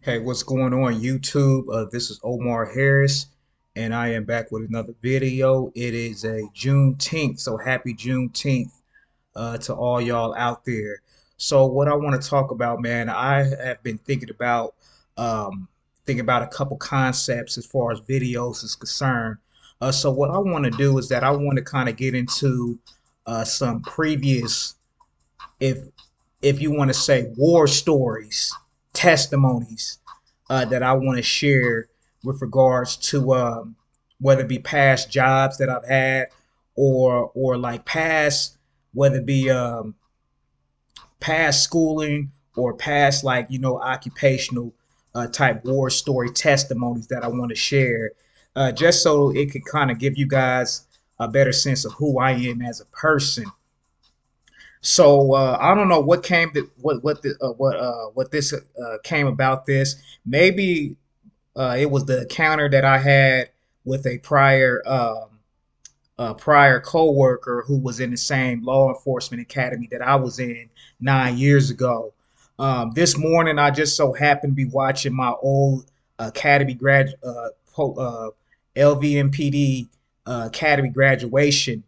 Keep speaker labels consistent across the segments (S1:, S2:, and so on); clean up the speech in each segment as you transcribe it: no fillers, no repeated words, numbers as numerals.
S1: Hey, what's going on YouTube? This is Omar Harris, and I am back with another video. It is a Juneteenth, so happy Juneteenth to all y'all out there. So, what I want to talk about, man, I have been um, thinking about a couple concepts as far as videos is concerned. So, what I want to do is that I want to kind of get into some previous, if if you want to say, war stories, testimonies that I want to share with regards to whether it be past jobs that I've had or like past, whether it be past schooling or past, like, occupational type war story testimonies that I want to share, just so it could kind of give you guys a better sense of who I am as a person. So I don't know what came to what this came about this. Maybe it was the encounter that I had with a prior coworker who was in the same law enforcement academy that I was in 9 years ago. This morning, I just so happened to be watching my old academy LVMPD academy graduation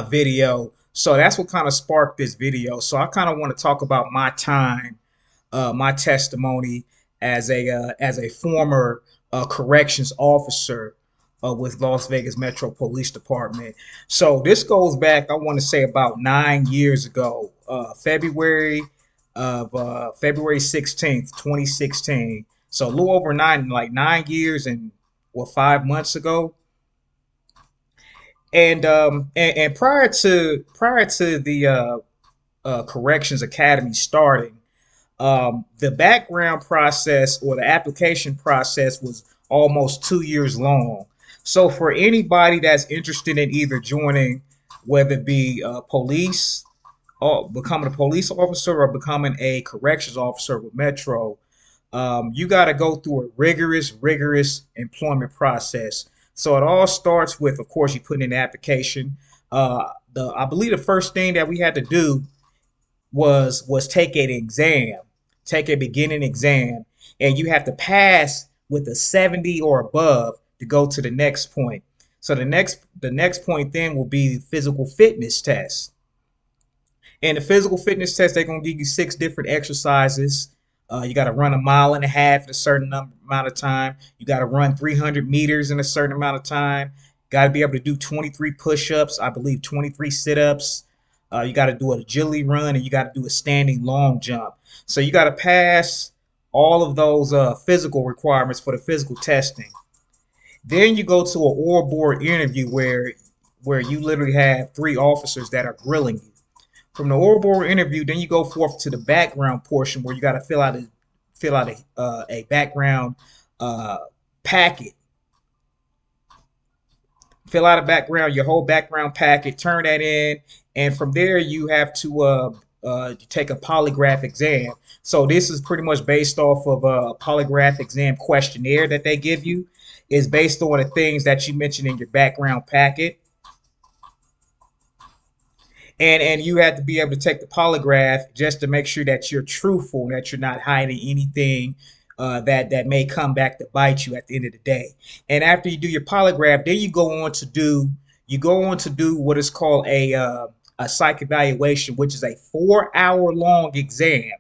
S1: video. So that's what kind of sparked this video. So I kind of want to talk about my time, my testimony as a former corrections officer with Las Vegas Metro Police Department. So this goes back, I want to say, about 9 years ago, February 16th, 2016. So a little over like 9 years and 5 months ago. And prior to the corrections academy starting, the background process or the application process was almost 2 years long. So for anybody that's interested in either joining, whether it be police or becoming a police officer or becoming a corrections officer with Metro, you got to go through a rigorous employment process. So it all starts with, of course, you put in the application. I believe the first thing that we had to do was take an exam, take a beginning exam, and you have to pass with a 70 or above to go to the next point. So the next point then will be the physical fitness test. And the physical fitness test, they're gonna give you six different exercises. You got to run a mile and a half in a certain amount of time. You got to run 300 meters in a certain amount of time. Got to be able to do 23 push-ups, I believe 23 sit-ups. You got to do an agility run, and you got to do a standing long jump. So you got to pass all of those physical requirements for the physical testing. Then you go to an oral board interview where you literally have three officers that are grilling you. From the oral board interview, then you go forth to the background portion where you got to fill out a background uh, packet. Fill out a background, your whole background packet, turn that in, and from there you have to take a polygraph exam. So this is pretty much based off of a polygraph exam questionnaire that they give you. Is based on the things that you mentioned in your background packet. And you have to be able to take the polygraph just to make sure that you're truthful, that you're not hiding anything that may come back to bite you at the end of the day. And after you do your polygraph, then you go on to do what is called a psych evaluation, which is a 4 hour long exam.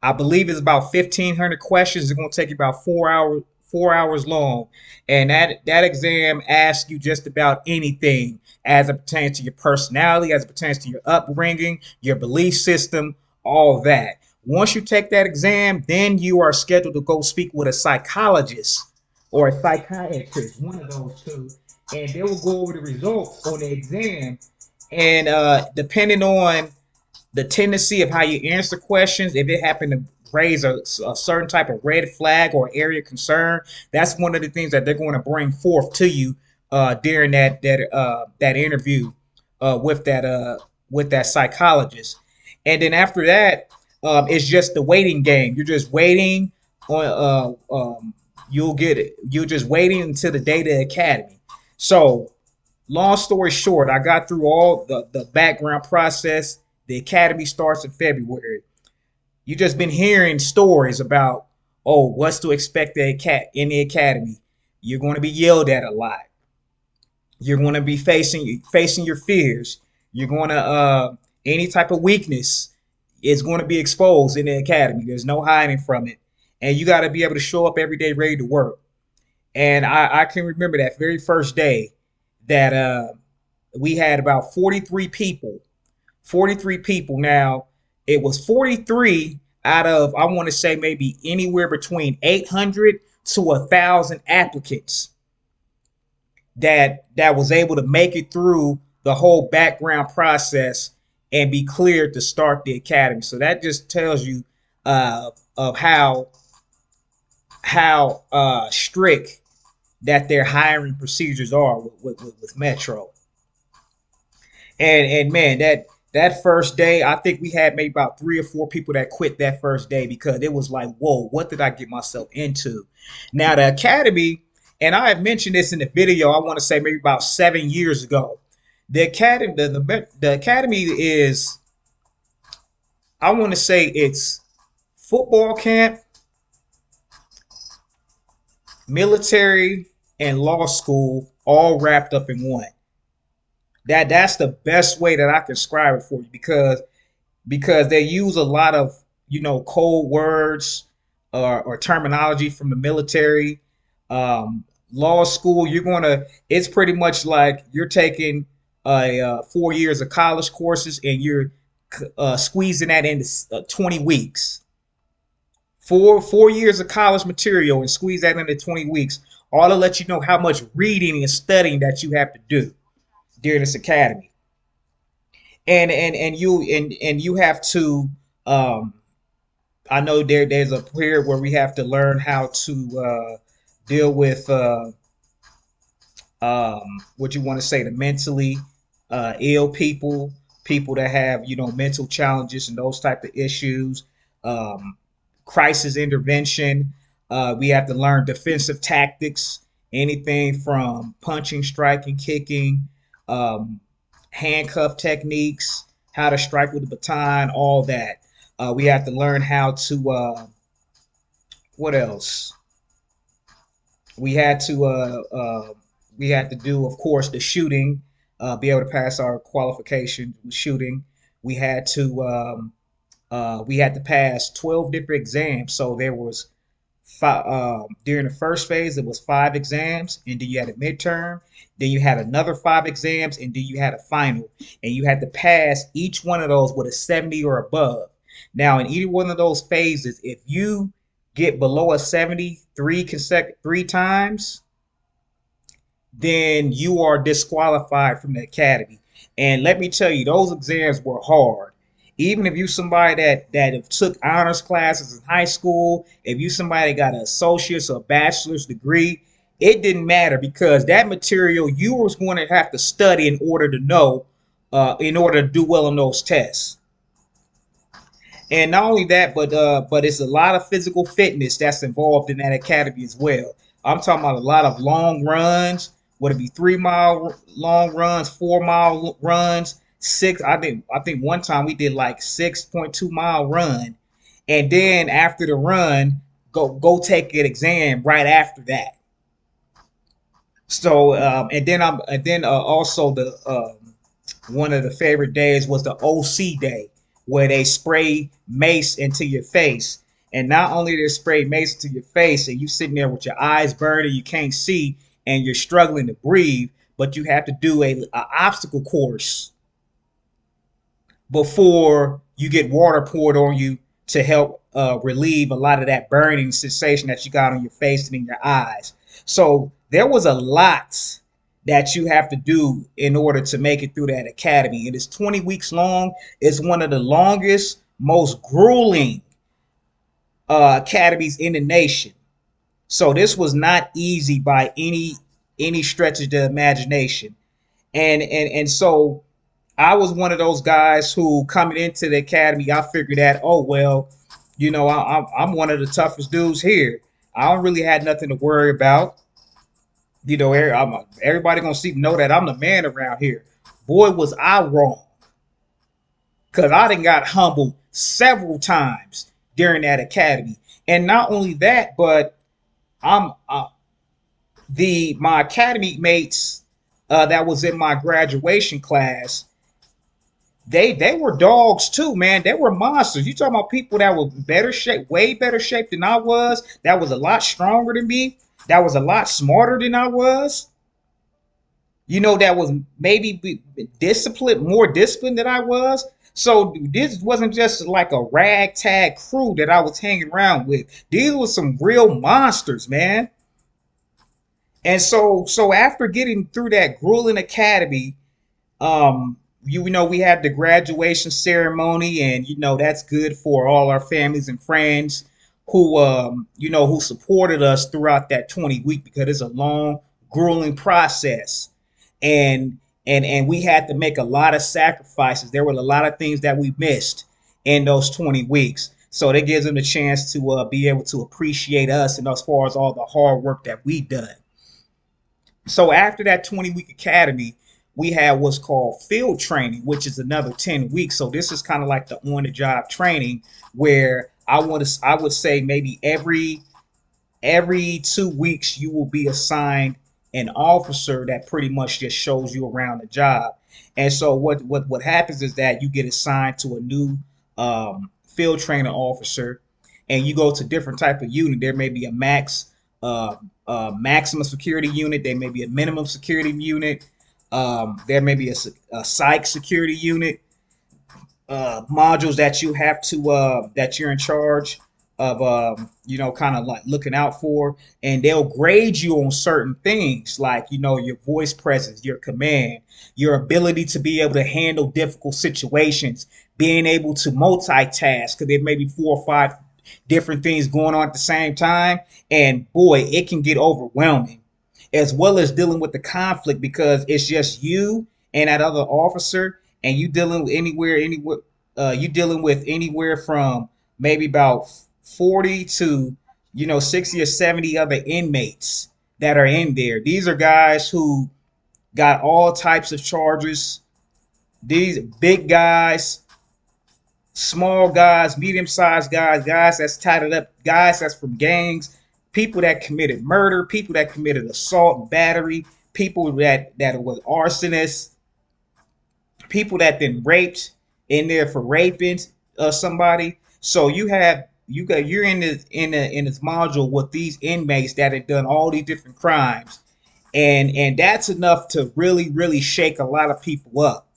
S1: I believe it's about 1,500 questions. It's going to take you about 4 hours, 4 hours long, and that exam asks you just about anything as it pertains to your personality, as it pertains to your upbringing, your belief system, all that. Once you take that exam, then you are scheduled to go speak with a psychologist or a psychiatrist, one of those two, and they will go over the results on the exam. And depending on the tendency of how you answer questions, if it happened to raise a certain type of red flag or area of concern, that's one of the things that they're going to bring forth to you during that interview with that psychologist. And then after that, it's just the waiting game. You're just waiting on you'll get it. You're just waiting until the day of the academy. So long story short, I got through all the background process. The academy starts in February. You just been hearing stories about, oh, what's to expect in the academy. You're going to be yelled at a lot. You're going to be facing your fears. You're going to any type of weakness is going to be exposed in the academy. There's no hiding from it, and you got to be able to show up every day ready to work. And I can remember that very first day that we had about 43 people. 43 people. Now, it was 43 out of, I want to say, maybe anywhere between 800 to 1,000 applicants that was able to make it through the whole background process and be cleared to start the academy. So that just tells you of how strict that their hiring procedures are with Metro. And man, that first day, I think we had maybe about 3 or 4 people that quit that first day because it was like, whoa, what did I get myself into? Now the academy, and I have mentioned this in the video, I want to say maybe about 7 years ago. The academy, the academy is, I want to say it's football camp, military, and law school all wrapped up in one. That's the best way that I can describe it for you because they use a lot of code words or terminology from the military. Law school, it's pretty much like you're taking 4 years of college courses and you're squeezing that into 20 weeks. Four years of college material and squeeze that into 20 weeks, all to let you know how much reading and studying that you have to do during this academy. And you have to I know there's a period where we have to learn how to deal with what you want to say, the mentally ill people, people that have mental challenges and those type of issues, um, crisis intervention. We have to learn defensive tactics, anything from punching, striking, kicking, um, handcuff techniques, how to strike with the baton, all that. We have to learn how to what else? We had to we had to do, of course, the shooting, be able to pass our qualification with shooting. We had to we had to pass 12 different exams. So there was five, during the first phase, it was 5 exams, and then you had a midterm. Then you had another 5 exams, and then you had a final, and you had to pass each one of those with a 70 or above. Now, in either one of those phases, if you get below a 70 three times, then you are disqualified from the academy. And let me tell you, those exams were hard. Even if you somebody that have took honors classes in high school, if you somebody that got an associate's or bachelor's degree, it didn't matter because that material you was going to have to study in order to know, in order to do well on those tests. And not only that, but it's a lot of physical fitness that's involved in that academy as well. I'm talking about a lot of long runs. Would it be 3 mile long runs, 4 mile runs, six? I think one time we did like 6.2 mile run, and then after the run, go take an exam right after that. So and then also the one of the favorite days was the OC day, where they spray mace into your face. And not only they spray mace into your face, and you sitting there with your eyes burning, you can't see, and you're struggling to breathe, but you have to do a obstacle course before you get water poured on you to help relieve a lot of that burning sensation that you got on your face and in your eyes. So there was a lot that you have to do in order to make it through that academy. It is 20 weeks long. It's one of the longest, most grueling academies in the nation. So this was not easy by any stretch of the imagination. And so I was one of those guys who coming into the academy, I figured that, oh well, I'm one of the toughest dudes here. I don't really had nothing to worry about. Everybody gonna know that I'm the man around here. Boy, was I wrong, cause I done got humbled several times. during that academy. And not only that, but I'm the my academy mates that was in my graduation class. They were dogs too, man. They were monsters. You talking about people that were better shape, way better shape than I was. That was a lot stronger than me. That was a lot smarter than I was. That was maybe disciplined, more disciplined than I was. So this wasn't just like a ragtag crew that I was hanging around with. These were some real monsters, man. And so after getting through that grueling academy, we had the graduation ceremony, and that's good for all our families and friends who supported us throughout that 20 week, because it's a long, grueling process, and we had to make a lot of sacrifices. There were a lot of things that we missed in those 20 weeks. So that gives them a chance to be able to appreciate us, and as far as all the hard work that we done. So after that 20 week academy, we had what's called field training, which is another 10 weeks. So this is kind of like the on the job training, where I would say maybe every 2 weeks you will be assigned an officer that pretty much just shows you around the job. And so what happens is that you get assigned to a new field training officer, and you go to different type of unit. There may be a uh, maximum security unit. There may be a minimum security unit. There may be a psych security unit, modules that you have to that you're in charge of, kind of like looking out for, and they'll grade you on certain things like your voice presence, your command, your ability to be able to handle difficult situations, being able to multitask, because there may be 4 or 5 different things going on at the same time, and boy, it can get overwhelming, as well as dealing with the conflict, because it's just you and that other officer, and you dealing with anywhere you dealing with anywhere from maybe about 40 to 60 or 70 other inmates that are in there. These are guys who got all types of charges. These big guys, small guys, medium-sized guys, guys that's tied up, guys that's from gangs, people that committed murder, people that committed assault and battery, people that was arsonists, people that been raped in there for raping somebody. So you're in this module with these inmates that have done all these different crimes, and that's enough to really shake a lot of people up.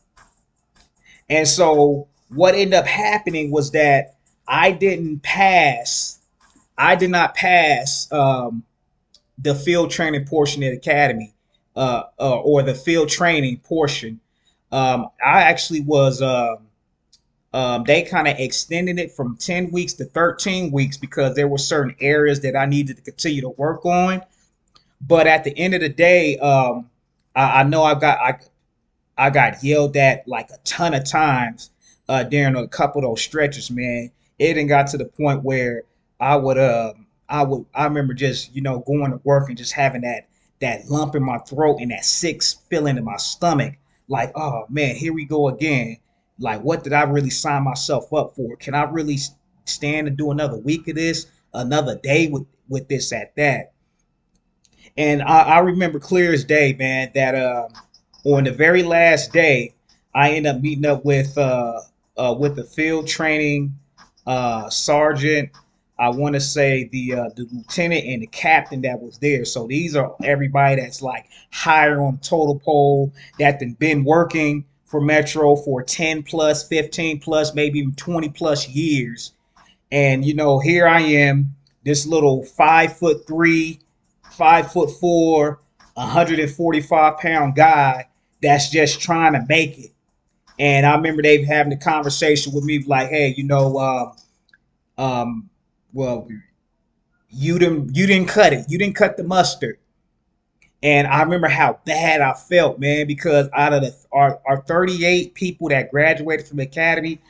S1: And so what ended up happening was that I didn't pass. I did not pass the field training portion of the academy, or the field training portion. I actually was. They kind of extended it from 10 weeks to 13 weeks, because there were certain areas that I needed to continue to work on. But at the end of the day, I know I got yelled at like a ton of times during a couple of those stretches, man. It didn't got to the point where I remember just going to work and just having that lump in my throat and that sick feeling in my stomach, like, oh man, here we go again. Like, what did I really sign myself up for? Can I really stand to do another week of this, another day with this at that? And I remember clear as day, man, that on the very last day, I ended up meeting up with the field training sergeant. I want to say the lieutenant and the captain that was there. So these are everybody that's like higher on the total pole, that been working for Metro for 10 plus, 15 plus, maybe even 20 plus years. And here I am, this little 5'3", 5'4", 145-pound guy that's just trying to make it. And I remember they having a conversation with me like, hey, well, you didn't cut it. You didn't cut the mustard. And I remember how bad I felt, man, because out of our 38 people that graduated from the academy,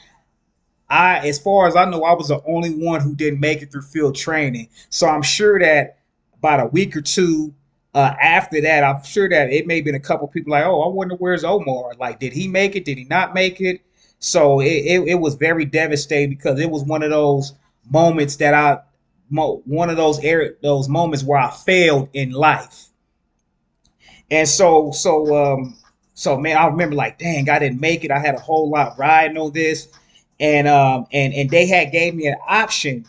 S1: as far as I know, I was the only one who didn't make it through field training. So I'm sure that about a week or two after that, I'm sure that it may have been a couple people like, oh, I wonder where's Omar? Like, did he make it? Did he not make it? So it was very devastating, because it was one of those. moments that one of those moments where I failed in life. And so man, I remember like, dang, I didn't make it. I had a whole lot riding on this, and they had gave me an option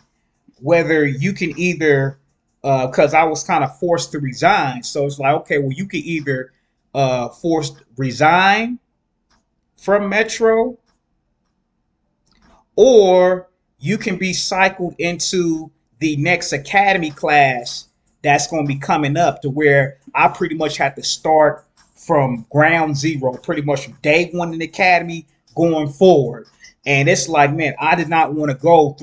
S1: whether you can either, because I was kind of forced to resign. So it's like, okay, well, you can either forced resign from Metro, or you can be cycled into the next academy class that's going to be coming up, to where I pretty much have to start from ground zero, pretty much from day one in the academy going forward. And it's like, man, I did not want to go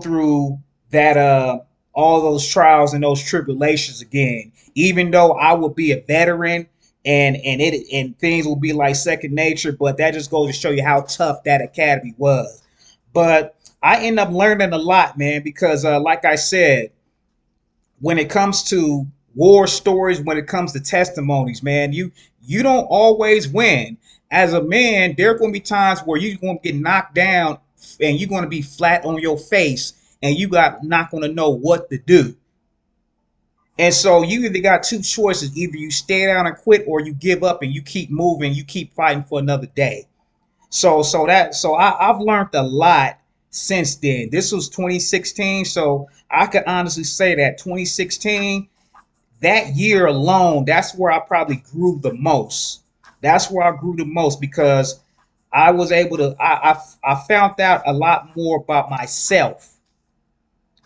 S1: through that all those trials and those tribulations again. Even though I would be a veteran and things will be like second nature, but that just goes to show you how tough that academy was. But I end up learning a lot, man, because like I said, when it comes to war stories, when it comes to testimonies, man, you don't always win. As a man, there are going to be times where you're going to get knocked down and you're going to be flat on your face and you got not going to know what to do. And so you either got two choices: either you stay down and quit, or you give up and you keep moving, you keep fighting for another day. I've learned a lot since then. This was 2016, so I could honestly say that 2016, that year alone, that's where I probably grew the most. That's where I grew the most because I was able to. I found out a lot more about myself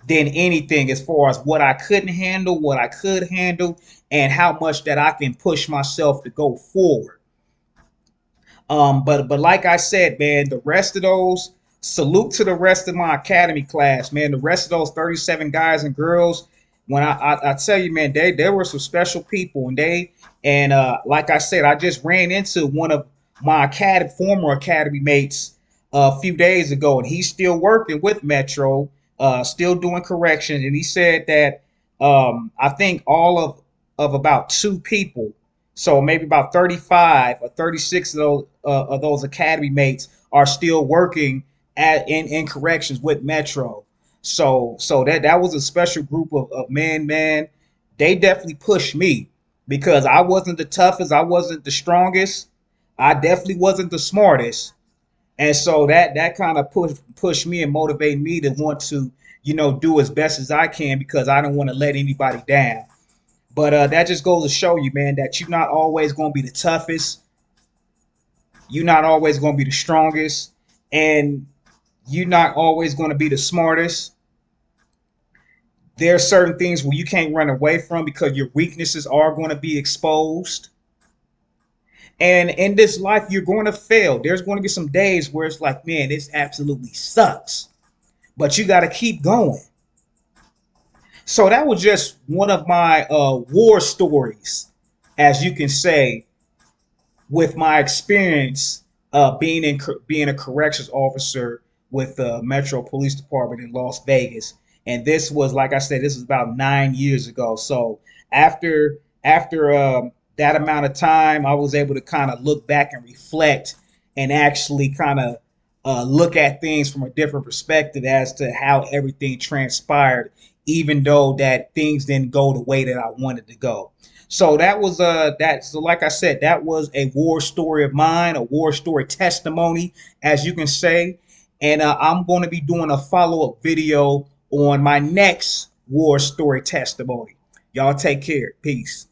S1: than anything, as far as what I couldn't handle, what I could handle, and how much that I can push myself to go forward. But like I said, man, the rest of those, salute to the rest of my academy class, man. The rest of those 37 guys and girls, when I tell you, man, they were some special people, and like I said, I just ran into one of my former academy mates a few days ago, and he's still working with Metro, still doing corrections, and he said that I think all of about two people, so maybe about 35 or 36 of those academy mates are still working in corrections with Metro. So that was a special group of men, man. They definitely pushed me because I wasn't the toughest, I wasn't the strongest, I definitely wasn't the smartest. And so that kind of pushed me and motivated me to want to, do as best as I can, because I don't want to let anybody down. But that just goes to show you, man, that you're not always going to be the toughest. You're not always going to be the strongest. And you're not always going to be the smartest. There are certain things where you can't run away from because your weaknesses are going to be exposed. And in this life, you're going to fail. There's going to be some days where it's like, man, this absolutely sucks. But you got to keep going. So that was just one of my war stories, as you can say, with my experience being a corrections officer with the Metro Police Department in Las Vegas. And this was, like I said, this was about 9 years ago. So after that amount of time, I was able to kind of look back and reflect and actually kind of look at things from a different perspective as to how everything transpired, even though that things didn't go the way that I wanted to go. So that was that. So like I said, that was a war story of mine, a war story testimony, as you can say. And I'm going to be doing a follow-up video on my next war story testimony. Y'all take care. Peace.